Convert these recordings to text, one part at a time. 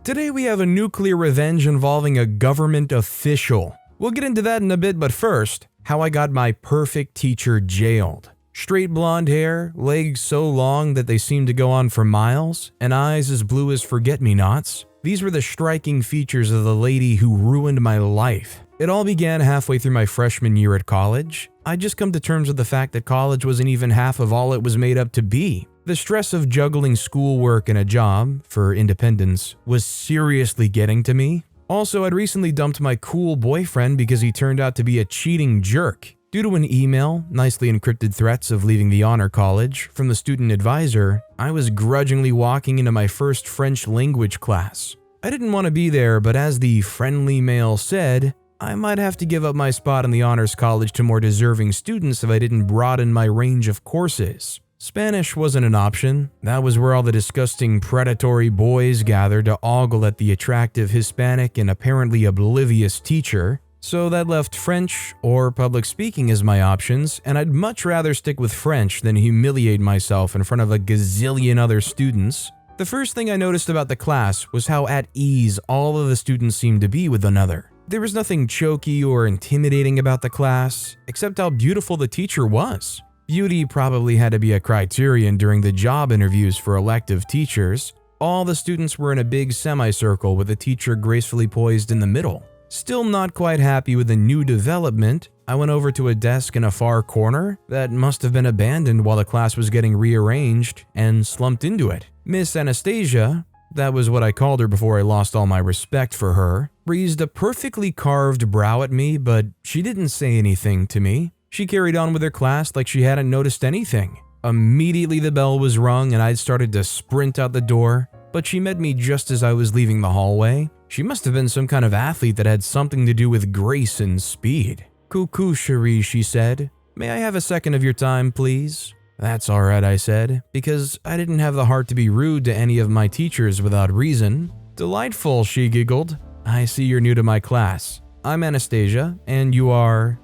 Today we have a nuclear revenge involving a government official. We'll get into that in a bit, but first, how I got my perfect teacher jailed. Straight blonde hair, legs so long that they seemed to go on for miles, and eyes as blue as forget-me-nots. These were the striking features of the lady who ruined my life. It all began halfway through my freshman year at college. I'd just come to terms with the fact that college wasn't even half of all it was made up to be. The stress of juggling schoolwork and a job, for independence, was seriously getting to me. Also, I'd recently dumped my cool boyfriend because he turned out to be a cheating jerk. Due to an email, nicely encrypted threats of leaving the honor college, from the student advisor, I was grudgingly walking into my first French language class. I didn't want to be there, but as the friendly mail said, I might have to give up my spot in the honors college to more deserving students if I didn't broaden my range of courses. Spanish wasn't an option. That was where all the disgusting predatory boys gathered to ogle at the attractive Hispanic and apparently oblivious teacher. So that left French or public speaking as my options, and I'd much rather stick with French than humiliate myself in front of a gazillion other students. The first thing I noticed about the class was how at ease all of the students seemed to be with one another. There was nothing choky or intimidating about the class, except how beautiful the teacher was. Beauty probably had to be a criterion during the job interviews for elective teachers. All the students were in a big semicircle with the teacher gracefully poised in the middle. Still not quite happy with the new development, I went over to a desk in a far corner that must have been abandoned while the class was getting rearranged and slumped into it. Miss Anastasia, that was what I called her before I lost all my respect for her, raised a perfectly carved brow at me, but she didn't say anything to me. She carried on with her class like she hadn't noticed anything. Immediately the bell was rung and I'd started to sprint out the door, but she met me just as I was leaving the hallway. She must have been some kind of athlete that had something to do with grace and speed. "Coucou, chérie," she said. "May I have a second of your time, please?" "That's all right," I said, because I didn't have the heart to be rude to any of my teachers without reason. "Delightful," she giggled. "I see you're new to my class. I'm Anastasia, and you are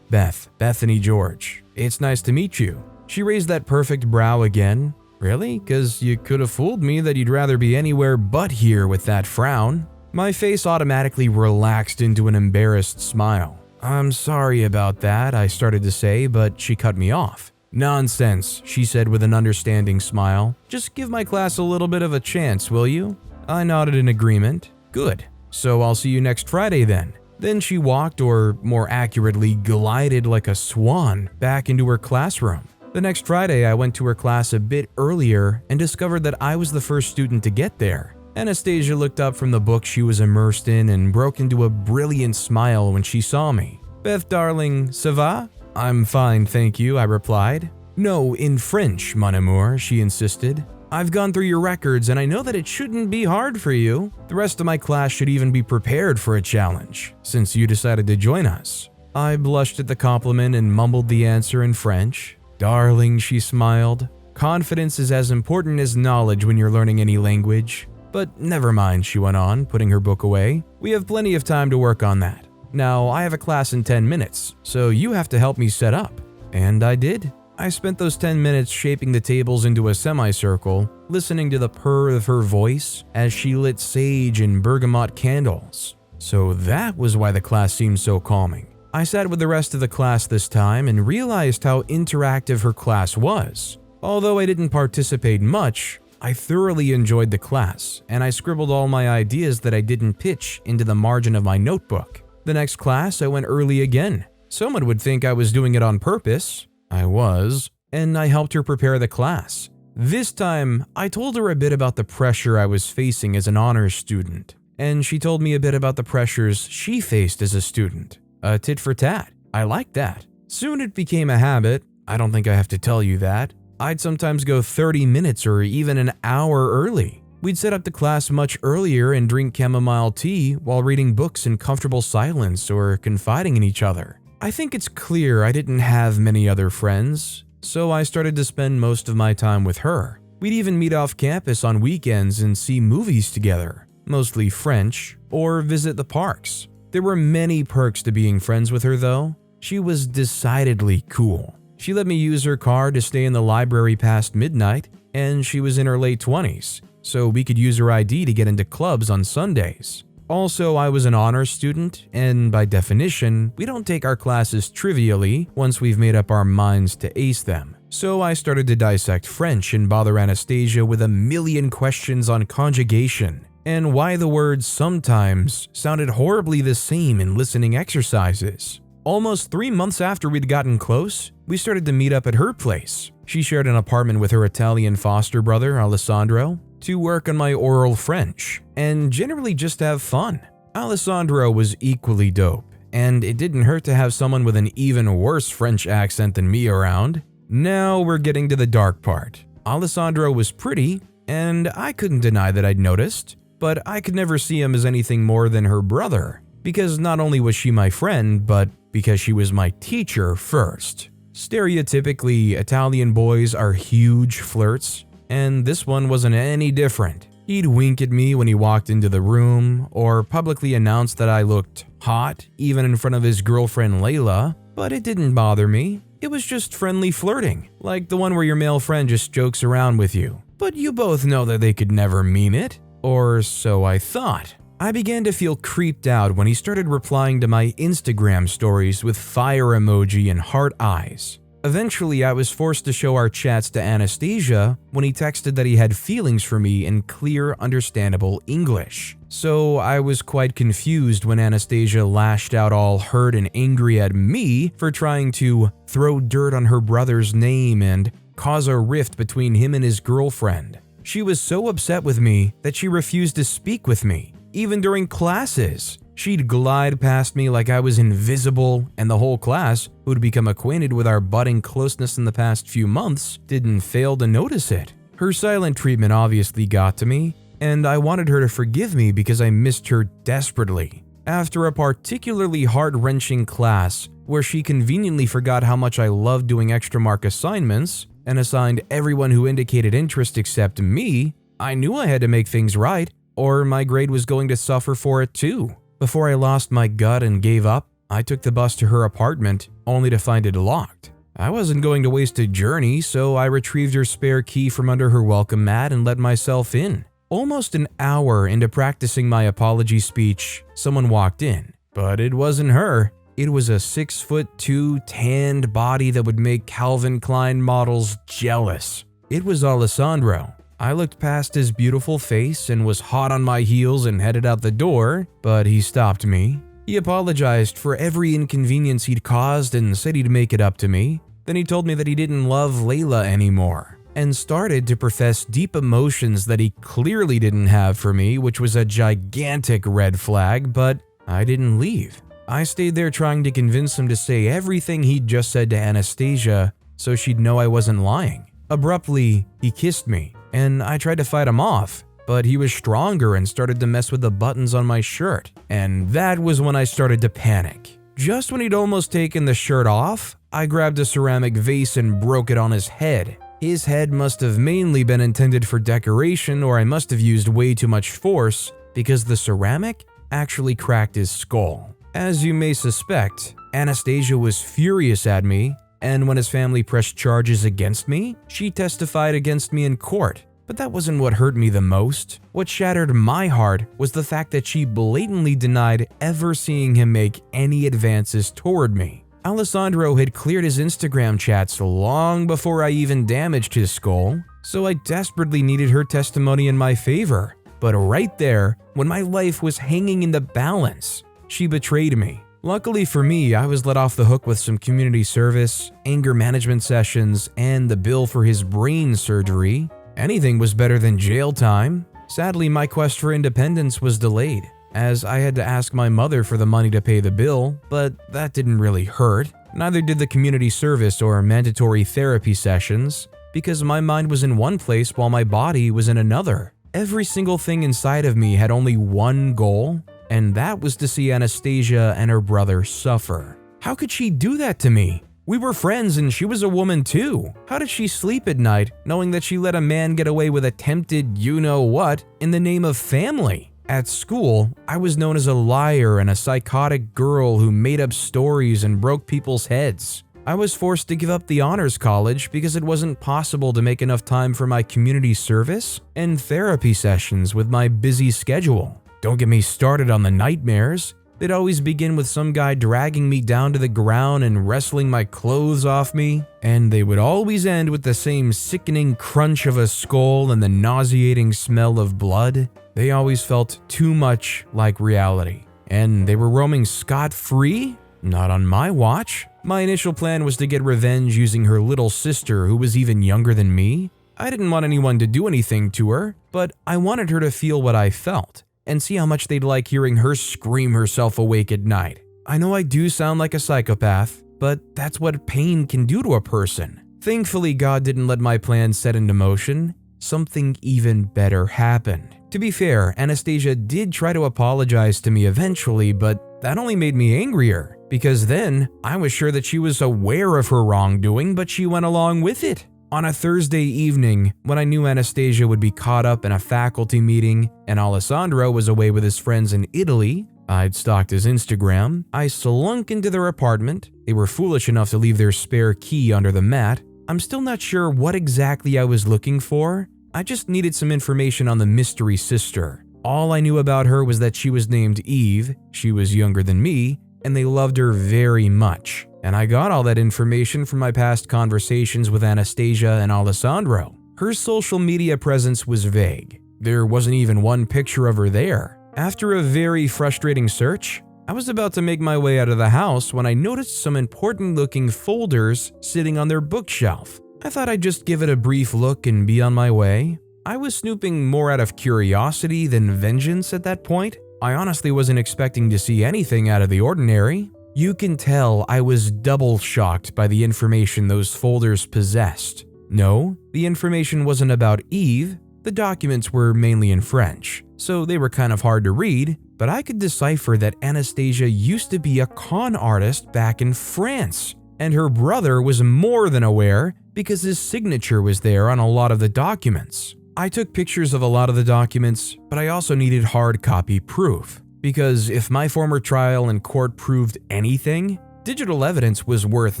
Bethany George. It's nice to meet you." She raised that perfect brow again. "Really? 'Cause you could have fooled me that you'd rather be anywhere but here with that frown." My face automatically relaxed into an embarrassed smile. "I'm sorry about that," I started to say, but she cut me off. "Nonsense," she said with an understanding smile. "Just give my class a little bit of a chance, will you?" I nodded in agreement. "Good. So I'll see you next Friday then." Then she walked, or more accurately, glided like a swan back into her classroom. The next Friday, I went to her class a bit earlier and discovered that I was the first student to get there. Anastasia looked up from the book she was immersed in and broke into a brilliant smile when she saw me. "Beth, darling, ça va?" "I'm fine, thank you," I replied. "No, in French, mon amour," she insisted. "I've gone through your records and I know that it shouldn't be hard for you. The rest of my class should even be prepared for a challenge, since you decided to join us." I blushed at the compliment and mumbled the answer in French. "Darling," she smiled. "Confidence is as important as knowledge when you're learning any language. But never mind," she went on, putting her book away. "We have plenty of time to work on that. Now, I have a class in 10 minutes, so you have to help me set up." And I did. I spent those 10 minutes shaping the tables into a semicircle, listening to the purr of her voice as she lit sage and bergamot candles. So that was why the class seemed so calming. I sat with the rest of the class this time and realized how interactive her class was. Although I didn't participate much, I thoroughly enjoyed the class, and I scribbled all my ideas that I didn't pitch into the margin of my notebook. The next class, I went early again. Someone would think I was doing it on purpose. I was, and I helped her prepare the class. This time, I told her a bit about the pressure I was facing as an honors student, and she told me a bit about the pressures she faced as a student. A tit for tat. I liked that. Soon it became a habit. I don't think I have to tell you that. I'd sometimes go 30 minutes or even an hour early. We'd set up the class much earlier and drink chamomile tea while reading books in comfortable silence or confiding in each other. I think it's clear I didn't have many other friends, so I started to spend most of my time with her. We'd even meet off campus on weekends and see movies together, mostly French, or visit the parks. There were many perks to being friends with her though. She was decidedly cool. She let me use her car to stay in the library past midnight, and she was in her late 20s. so we could use her ID to get into clubs on Sundays. Also, I was an honors student, and by definition, we don't take our classes trivially once we've made up our minds to ace them. So I started to dissect French and bother Anastasia with a million questions on conjugation, and why the words sometimes sounded horribly the same in listening exercises. Almost 3 months after we'd gotten close, we started to meet up at her place. She shared an apartment with her Italian foster brother, Alessandro, to work on my oral French, and generally just have fun. Alessandro was equally dope, and it didn't hurt to have someone with an even worse French accent than me around. Now we're getting to the dark part. Alessandro was pretty, and I couldn't deny that I'd noticed, but I could never see him as anything more than her brother, because not only was she my friend, but because she was my teacher first. Stereotypically, Italian boys are huge flirts, and this one wasn't any different. He'd wink at me when he walked into the room, or publicly announce that I looked hot, even in front of his girlfriend Layla, but it didn't bother me. It was just friendly flirting, like the one where your male friend just jokes around with you. But you both know that they could never mean it, or so I thought. I began to feel creeped out when he started replying to my Instagram stories with fire emoji and heart eyes. Eventually, I was forced to show our chats to Anastasia when he texted that he had feelings for me in clear, understandable English. So I was quite confused when Anastasia lashed out all hurt and angry at me for trying to throw dirt on her brother's name and cause a rift between him and his girlfriend. She was so upset with me that she refused to speak with me, even during classes. She'd glide past me like I was invisible, and the whole class, who'd become acquainted with our budding closeness in the past few months, didn't fail to notice it. Her silent treatment obviously got to me, and I wanted her to forgive me because I missed her desperately. After a particularly heart-wrenching class where she conveniently forgot how much I loved doing extra mark assignments and assigned everyone who indicated interest except me, I knew I had to make things right, or my grade was going to suffer for it too. Before I lost my gut and gave up, I took the bus to her apartment, only to find it locked. I wasn't going to waste a journey, so I retrieved her spare key from under her welcome mat and let myself in. Almost an hour into practicing my apology speech, someone walked in. But it wasn't her. It was a 6'2" tanned body that would make Calvin Klein models jealous. It was Alessandro. I looked past his beautiful face and was hot on my heels and headed out the door, but he stopped me. He apologized for every inconvenience he'd caused and said he'd make it up to me. Then he told me that he didn't love Layla anymore, and started to profess deep emotions that he clearly didn't have for me, which was a gigantic red flag, but I didn't leave. I stayed there trying to convince him to say everything he'd just said to Anastasia so she'd know I wasn't lying. Abruptly, he kissed me, and I tried to fight him off, but he was stronger and started to mess with the buttons on my shirt, and that was when I started to panic. Just when he'd almost taken the shirt off, I grabbed a ceramic vase and broke it on his head. His head must have mainly been intended for decoration, or I must have used way too much force because the ceramic actually cracked his skull. As you may suspect, Anastasia was furious at me, and when his family pressed charges against me, she testified against me in court. But that wasn't what hurt me the most. What shattered my heart was the fact that she blatantly denied ever seeing him make any advances toward me. Alessandro had cleared his Instagram chats long before I even damaged his skull, so I desperately needed her testimony in my favor. But right there, when my life was hanging in the balance, she betrayed me. Luckily for me, I was let off the hook with some community service, anger management sessions, and the bill for his brain surgery. Anything was better than jail time. Sadly, my quest for independence was delayed, as I had to ask my mother for the money to pay the bill, but that didn't really hurt. Neither did the community service or mandatory therapy sessions, because my mind was in one place while my body was in another. Every single thing inside of me had only one goal, and that was to see Anastasia and her brother suffer. How could she do that to me? We were friends and she was a woman too. How did she sleep at night knowing that she let a man get away with attempted you-know-what in the name of family? At school, I was known as a liar and a psychotic girl who made up stories and broke people's heads. I was forced to give up the honors college because it wasn't possible to make enough time for my community service and therapy sessions with my busy schedule. Don't get me started on the nightmares. They'd always begin with some guy dragging me down to the ground and wrestling my clothes off me, and they would always end with the same sickening crunch of a skull and the nauseating smell of blood. They always felt too much like reality. And they were roaming scot-free? Not on my watch. My initial plan was to get revenge using her little sister, who was even younger than me. I didn't want anyone to do anything to her, but I wanted her to feel what I felt and see how much they'd like hearing her scream herself awake at night. I know I do sound like a psychopath, but that's what pain can do to a person. Thankfully, God didn't let my plan set into motion. Something even better happened. To be fair, Anastasia did try to apologize to me eventually, but that only made me angrier, because then I was sure that she was aware of her wrongdoing, but she went along with it. On a Thursday evening, when I knew Anastasia would be caught up in a faculty meeting and Alessandro was away with his friends in Italy, I'd stalked his Instagram. I slunk into their apartment. They were foolish enough to leave their spare key under the mat. I'm still not sure what exactly I was looking for. I just needed some information on the mystery sister. All I knew about her was that she was named Eve, she was younger than me, and they loved her very much. And I got all that information from my past conversations with Anastasia and Alessandro. Her social media presence was vague. There wasn't even one picture of her there. After a very frustrating search, I was about to make my way out of the house when I noticed some important-looking folders sitting on their bookshelf. I thought I'd just give it a brief look and be on my way. I was snooping more out of curiosity than vengeance at that point. I honestly wasn't expecting to see anything out of the ordinary. You can tell I was double shocked by the information those folders possessed. No, the information wasn't about Eve. The documents were mainly in French, so they were kind of hard to read, but I could decipher that Anastasia used to be a con artist back in France, and her brother was more than aware because his signature was there on a lot of the documents. I took pictures of a lot of the documents, but I also needed hard copy proof. Because if my former trial in court proved anything, digital evidence was worth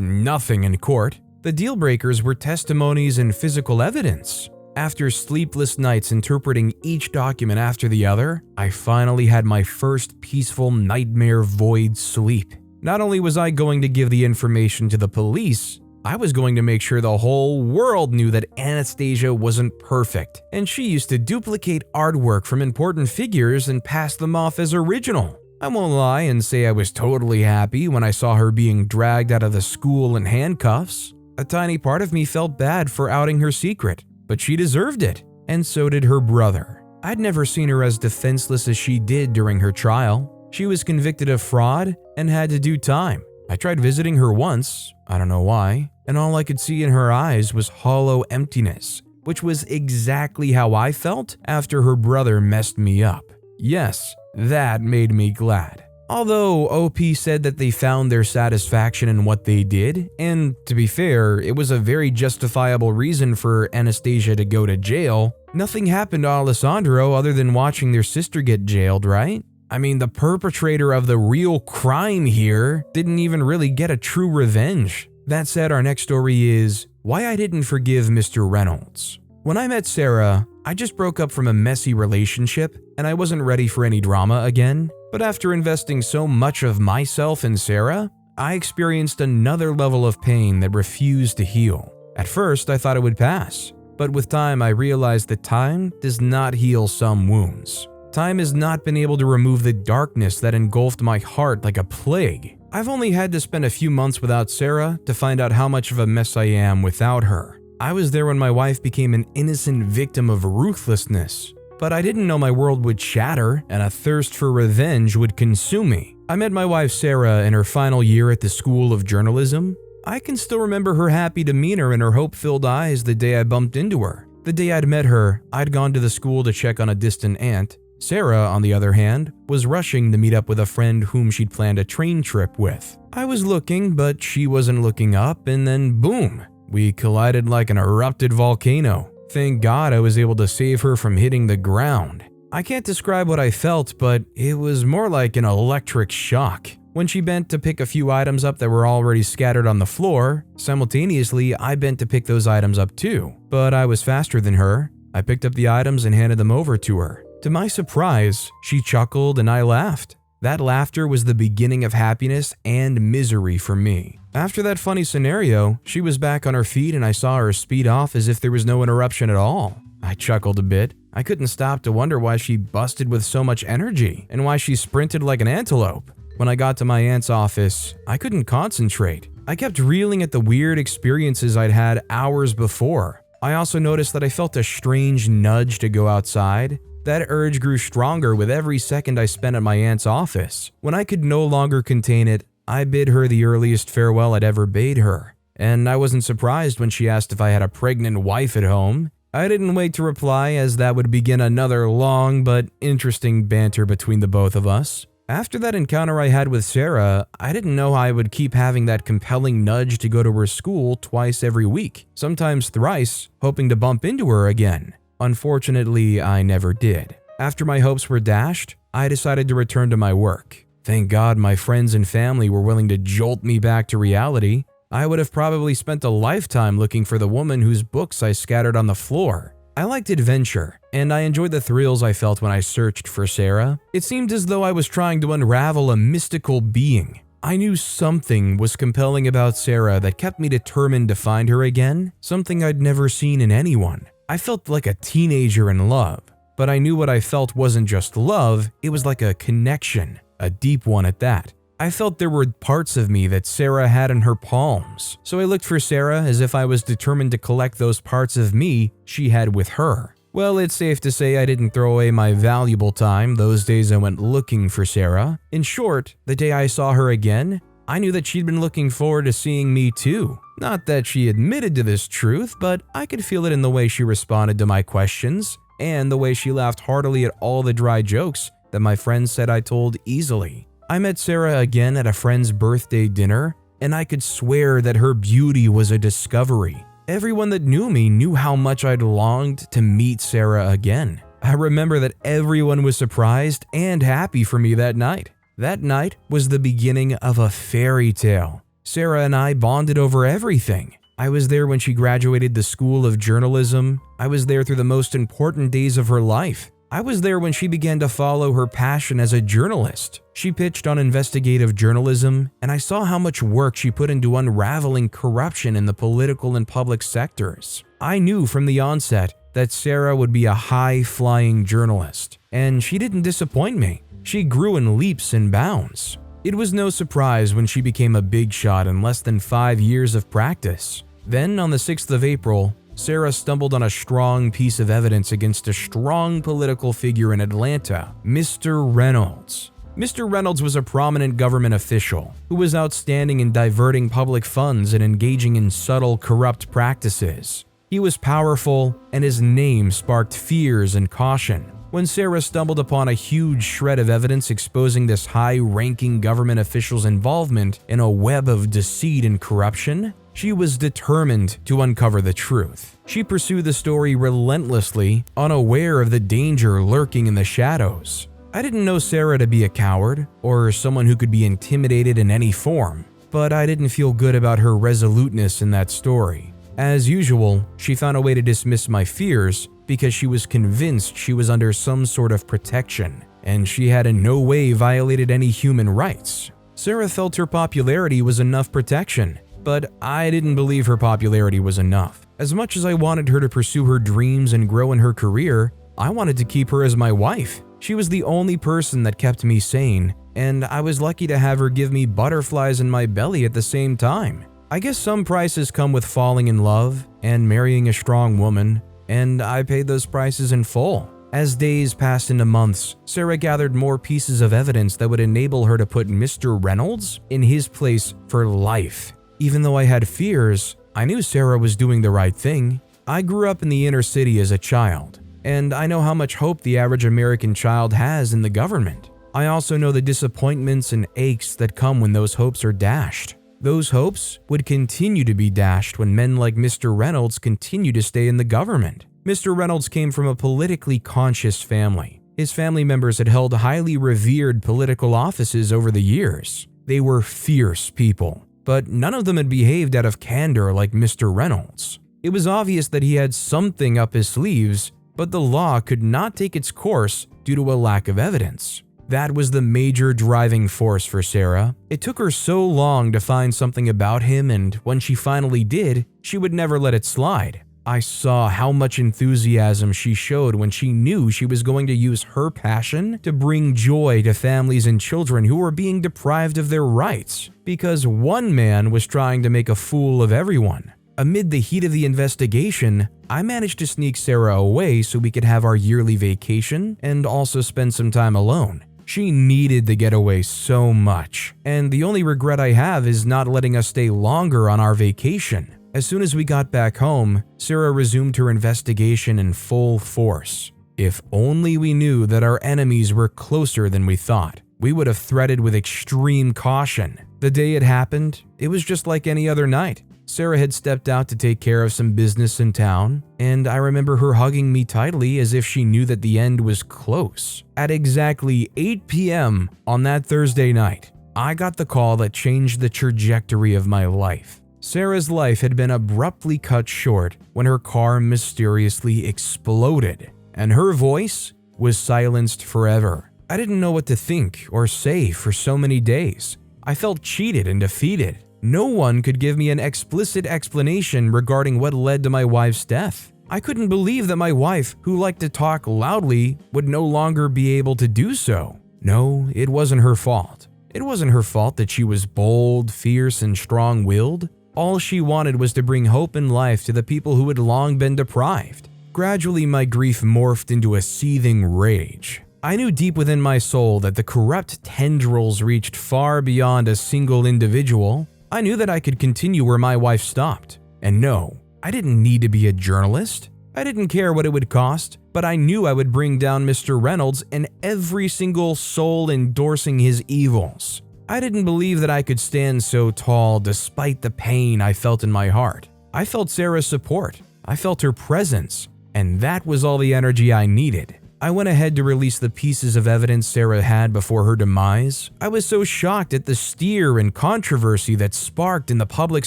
nothing in court. The deal breakers were testimonies and physical evidence. After sleepless nights interpreting each document after the other, I finally had my first peaceful nightmare void sleep. Not only was I going to give the information to the police, I was going to make sure the whole world knew that Anastasia wasn't perfect, and she used to duplicate artwork from important figures and pass them off as original. I won't lie and say I was totally happy when I saw her being dragged out of the school in handcuffs. A tiny part of me felt bad for outing her secret, but she deserved it, and so did her brother. I'd never seen her as defenseless as she did during her trial. She was convicted of fraud and had to do time. I tried visiting her once, I don't know why, and all I could see in her eyes was hollow emptiness, which was exactly how I felt after her brother messed me up. Yes, that made me glad. Although OP said that they found their satisfaction in what they did, and to be fair, it was a very justifiable reason for Anastasia to go to jail, nothing happened to Alessandro other than watching their sister get jailed, right? I mean, the perpetrator of the real crime here didn't even really get a true revenge. That said, our next story is why I didn't forgive Mr. Reynolds. When I met Sarah, I just broke up from a messy relationship and I wasn't ready for any drama again. But after investing so much of myself in Sarah, I experienced another level of pain that refused to heal. At first, I thought it would pass, but with time, I realized that time does not heal some wounds. Time has not been able to remove the darkness that engulfed my heart like a plague. I've only had to spend a few months without Sarah to find out how much of a mess I am without her. I was there when my wife became an innocent victim of ruthlessness, but I didn't know my world would shatter and a thirst for revenge would consume me. I met my wife Sarah in her final year at the School of Journalism. I can still remember her happy demeanor and her hope-filled eyes the day I bumped into her. The day I'd met her, I'd gone to the school to check on a distant aunt. Sarah, on the other hand, was rushing to meet up with a friend whom she'd planned a train trip with. I was looking, but she wasn't looking up, and then boom, we collided like an erupted volcano. Thank God I was able to save her from hitting the ground. I can't describe what I felt, but it was more like an electric shock. When she bent to pick a few items up that were already scattered on the floor, simultaneously I bent to pick those items up too. But I was faster than her. I picked up the items and handed them over to her. To my surprise, she chuckled and I laughed. That laughter was the beginning of happiness and misery for me. After that funny scenario, she was back on her feet and I saw her speed off as if there was no interruption at all. I chuckled a bit. I couldn't stop to wonder why she busted with so much energy and why she sprinted like an antelope. When I got to my aunt's office, I couldn't concentrate. I kept reeling at the weird experiences I'd had hours before. I also noticed that I felt a strange nudge to go outside. That urge grew stronger with every second I spent at my aunt's office. When I could no longer contain it, I bid her the earliest farewell I'd ever bade her. And I wasn't surprised when she asked if I had a pregnant wife at home. I didn't wait to reply, as that would begin another long but interesting banter between the both of us. After that encounter I had with Sarah, I didn't know I would keep having that compelling nudge to go to her school twice every week, sometimes thrice, hoping to bump into her again. Unfortunately, I never did. After my hopes were dashed, I decided to return to my work. Thank God my friends and family were willing to jolt me back to reality. I would have probably spent a lifetime looking for the woman whose books I scattered on the floor. I liked adventure, and I enjoyed the thrills I felt when I searched for Sarah. It seemed as though I was trying to unravel a mystical being. I knew something was compelling about Sarah that kept me determined to find her again, something I'd never seen in anyone. I felt like a teenager in love, but I knew what I felt wasn't just love, it was like a connection, a deep one at that. I felt there were parts of me that Sarah had in her palms, so I looked for Sarah as if I was determined to collect those parts of me she had with her. Well, it's safe to say I didn't throw away my valuable time those days I went looking for Sarah. In short, the day I saw her again, I knew that she'd been looking forward to seeing me too. Not that she admitted to this truth, but I could feel it in the way she responded to my questions and the way she laughed heartily at all the dry jokes that my friends said I told easily. I met Sarah again at a friend's birthday dinner, and I could swear that her beauty was a discovery. Everyone that knew me knew how much I'd longed to meet Sarah again. I remember that everyone was surprised and happy for me that night. That night was the beginning of a fairy tale. Sarah and I bonded over everything. I was there when she graduated the School of Journalism. I was there through the most important days of her life. I was there when she began to follow her passion as a journalist. She pitched on investigative journalism, and I saw how much work she put into unraveling corruption in the political and public sectors. I knew from the onset that Sarah would be a high-flying journalist, and she didn't disappoint me. She grew in leaps and bounds. It was no surprise when she became a big shot in less than 5 years of practice. Then, on the 6th of April, Sarah stumbled on a strong piece of evidence against a strong political figure in Atlanta, Mr. Reynolds. Mr. Reynolds was a prominent government official who was outstanding in diverting public funds and engaging in subtle corrupt practices. He was powerful, and his name sparked fears and caution. When Sarah stumbled upon a huge shred of evidence exposing this high-ranking government official's involvement in a web of deceit and corruption, she was determined to uncover the truth. She pursued the story relentlessly, unaware of the danger lurking in the shadows. I didn't know Sarah to be a coward or someone who could be intimidated in any form, but I didn't feel good about her resoluteness in that story. As usual, she found a way to dismiss my fears because she was convinced she was under some sort of protection, and she had in no way violated any human rights. Sarah felt her popularity was enough protection, but I didn't believe her popularity was enough. As much as I wanted her to pursue her dreams and grow in her career, I wanted to keep her as my wife. She was the only person that kept me sane, and I was lucky to have her give me butterflies in my belly at the same time. I guess some prices come with falling in love and marrying a strong woman, and I paid those prices in full. As days passed into months, Sarah gathered more pieces of evidence that would enable her to put Mr. Reynolds in his place for life. Even though I had fears, I knew Sarah was doing the right thing. I grew up in the inner city as a child, and I know how much hope the average American child has in the government. I also know the disappointments and aches that come when those hopes are dashed. Those hopes would continue to be dashed when men like Mr. Reynolds continue to stay in the government. Mr. Reynolds came from a politically conscious family. His family members had held highly revered political offices over the years. They were fierce people, but none of them had behaved out of candor like Mr. Reynolds. It was obvious that he had something up his sleeves, but the law could not take its course due to a lack of evidence. That was the major driving force for Sarah. It took her so long to find something about him, and when she finally did, she would never let it slide. I saw how much enthusiasm she showed when she knew she was going to use her passion to bring joy to families and children who were being deprived of their rights, because one man was trying to make a fool of everyone. Amid the heat of the investigation, I managed to sneak Sarah away so we could have our yearly vacation and also spend some time alone. She needed the getaway so much, and the only regret I have is not letting us stay longer on our vacation. As soon as we got back home, Sarah resumed her investigation in full force. If only we knew that our enemies were closer than we thought, we would have threaded with extreme caution. The day it happened, it was just like any other night. Sarah had stepped out to take care of some business in town, and I remember her hugging me tightly as if she knew that the end was close. At exactly 8 p.m. on that Thursday night, I got the call that changed the trajectory of my life. Sarah's life had been abruptly cut short when her car mysteriously exploded, and her voice was silenced forever. I didn't know what to think or say for so many days. I felt cheated and defeated. No one could give me an explicit explanation regarding what led to my wife's death. I couldn't believe that my wife, who liked to talk loudly, would no longer be able to do so. No, it wasn't her fault. It wasn't her fault that she was bold, fierce, and strong-willed. All she wanted was to bring hope and life to the people who had long been deprived. Gradually, my grief morphed into a seething rage. I knew deep within my soul that the corrupt tendrils reached far beyond a single individual. I knew that I could continue where my wife stopped. And no, I didn't need to be a journalist. I didn't care what it would cost, but I knew I would bring down Mr. Reynolds and every single soul endorsing his evils. I didn't believe that I could stand so tall despite the pain I felt in my heart. I felt Sarah's support. I felt her presence, and that was all the energy I needed. I went ahead to release the pieces of evidence Sarah had before her demise. I was so shocked at the stir and controversy that sparked in the public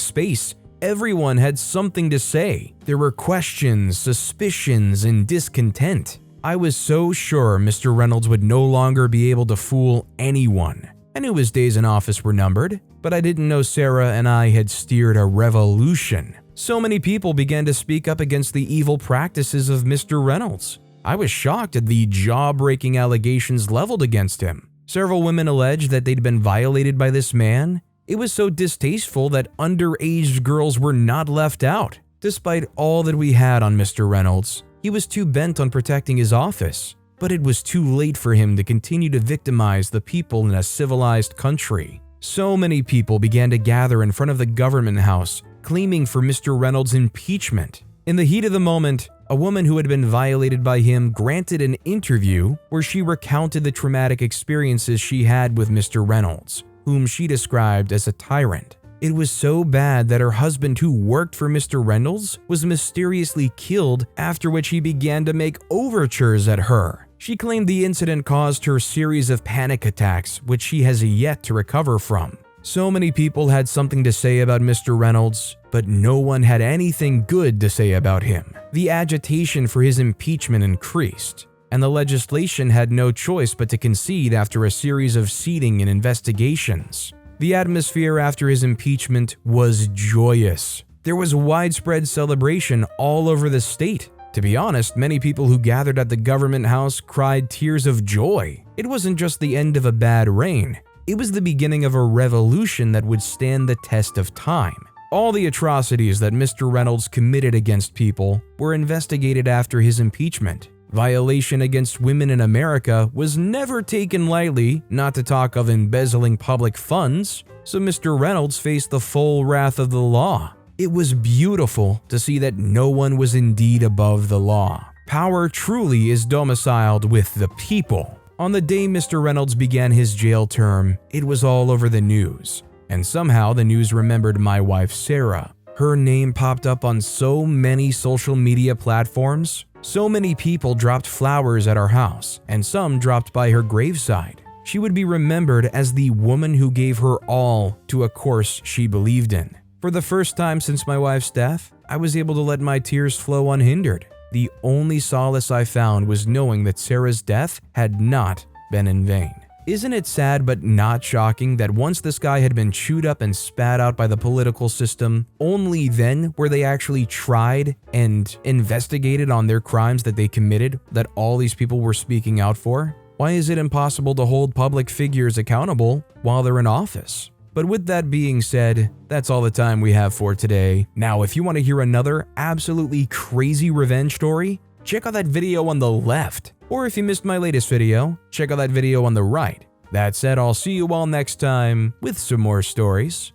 space. Everyone had something to say. There were questions, suspicions, and discontent. I was so sure Mr. Reynolds would no longer be able to fool anyone. I knew his days in office were numbered, but I didn't know Sarah and I had steered a revolution. So many people began to speak up against the evil practices of Mr. Reynolds. I was shocked at the jaw-breaking allegations leveled against him. Several women alleged that they'd been violated by this man. It was so distasteful that underage girls were not left out. Despite all that we had on Mr. Reynolds, he was too bent on protecting his office. But it was too late for him to continue to victimize the people in a civilized country. So many people began to gather in front of the government house, claiming for Mr. Reynolds' impeachment. In the heat of the moment, a woman who had been violated by him granted an interview where she recounted the traumatic experiences she had with Mr. Reynolds, whom she described as a tyrant. It was so bad that her husband, who worked for Mr. Reynolds, was mysteriously killed, after which he began to make overtures at her. She claimed the incident caused her a series of panic attacks, which she has yet to recover from. So many people had something to say about Mr. Reynolds, but no one had anything good to say about him. The agitation for his impeachment increased, and the legislation had no choice but to concede after a series of seating and investigations. The atmosphere after his impeachment was joyous. There was widespread celebration all over the state. To be honest, many people who gathered at the government house cried tears of joy. It wasn't just the end of a bad reign. It was the beginning of a revolution that would stand the test of time. All the atrocities that Mr. Reynolds committed against people were investigated after his impeachment. Violation against women in America was never taken lightly, not to talk of embezzling public funds, so Mr. Reynolds faced the full wrath of the law. It was beautiful to see that no one was indeed above the law. Power truly is domiciled with the people. On the day Mr. Reynolds began his jail term, it was all over the news. And somehow the news remembered my wife Sarah. Her name popped up on so many social media platforms. So many people dropped flowers at our house, and some dropped by her graveside. she would be remembered as the woman who gave her all to a course she believed in. For the first time since my wife's death, I was able to let my tears flow unhindered. The only solace I found was knowing that Sarah's death had not been in vain. Isn't it sad but not shocking that once this guy had been chewed up and spat out by the political system, only then were they actually tried and investigated on their crimes that they committed that all these people were speaking out for? Why is it impossible to hold public figures accountable while they're in office? But with that being said, that's all the time we have for today. Now, if you want to hear another absolutely crazy revenge story, check out that video on the left. Or if you missed my latest video, check out that video on the right. That said, I'll see you all next time with some more stories.